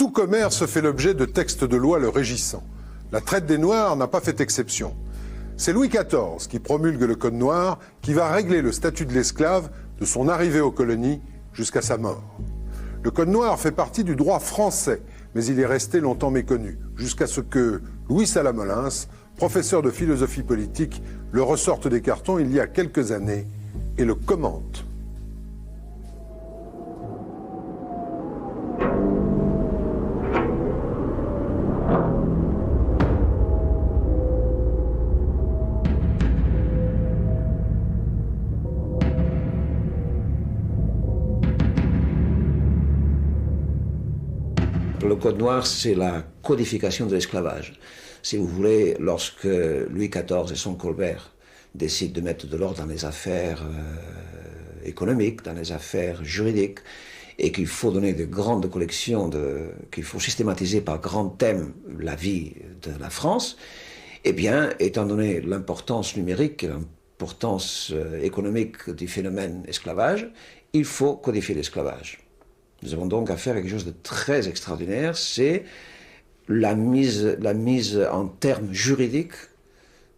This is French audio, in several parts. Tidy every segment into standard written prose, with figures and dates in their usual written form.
Tout commerce fait l'objet de textes de loi le régissant. La traite des Noirs n'a pas fait exception. C'est Louis XIV qui promulgue le Code noir, qui va régler le statut de l'esclave de son arrivée aux colonies jusqu'à sa mort. Le Code noir fait partie du droit français, mais il est resté longtemps méconnu, jusqu'à ce que Louis Salamolins, professeur de philosophie politique, le ressorte des cartons il y a quelques années et le commente. Le Code noir, c'est la codification de l'esclavage. Si vous voulez, lorsque Louis XIV et son Colbert décident de mettre de l'ordre dans les affaires économiques, dans les affaires juridiques, et qu'il faut donner de grandes collections, qu'il faut systématiser par grands thèmes la vie de la France, eh bien, étant donné l'importance numérique, l'importance économique du phénomène esclavage, il faut codifier l'esclavage. Nous avons donc affaire à quelque chose de très extraordinaire, c'est la mise en termes juridiques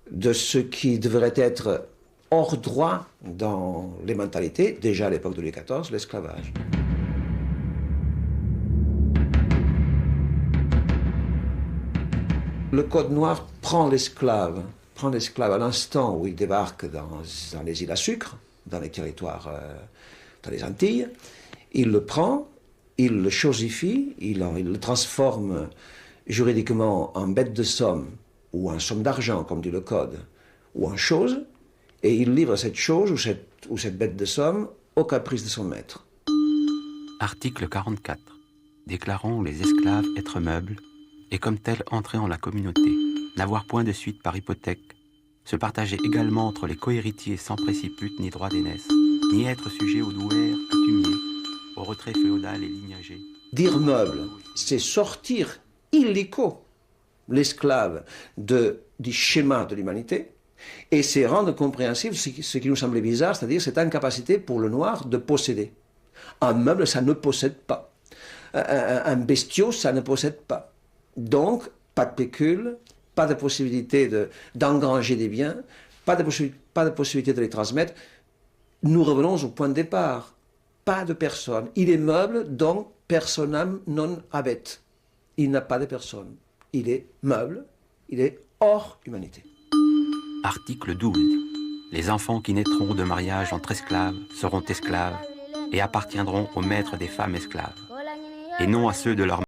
de ce qui devrait être hors droit dans les mentalités, déjà à l'époque de Louis XIV, l'esclavage. Le Code noir prend l'esclave à l'instant où il débarque dans les îles à sucre, dans les territoires, dans les Antilles, il le prend, il le chosifie, il le transforme juridiquement en bête de somme ou en somme d'argent, comme dit le Code, ou en chose, et il livre cette chose ou cette bête de somme au caprice de son maître. Article 44. Déclarant les esclaves être meubles et comme tels entrer en la communauté, n'avoir point de suite par hypothèque, se partager également entre les cohéritiers sans préciput ni droit d'aînesse, ni être sujet aux douaires coutumiers, au retrait féodal et lignagé. Dire meuble, c'est sortir illico l'esclave du schéma de l'humanité, et c'est rendre compréhensible ce qui nous semblait bizarre, c'est-à-dire cette incapacité pour le noir de posséder. Un meuble, ça ne possède pas. Un bestiau, ça ne possède pas. Donc, pas de pécule, pas de possibilité d'engranger des biens, pas de possibilité de les transmettre. Nous revenons au point de départ. Pas de personne. Il est meuble, donc personam non habet. Il n'a pas de personne. Il est meuble, il est hors humanité. Article 12. Les enfants qui naîtront de mariage entre esclaves seront esclaves et appartiendront aux maîtres des femmes esclaves, et non à ceux de leurs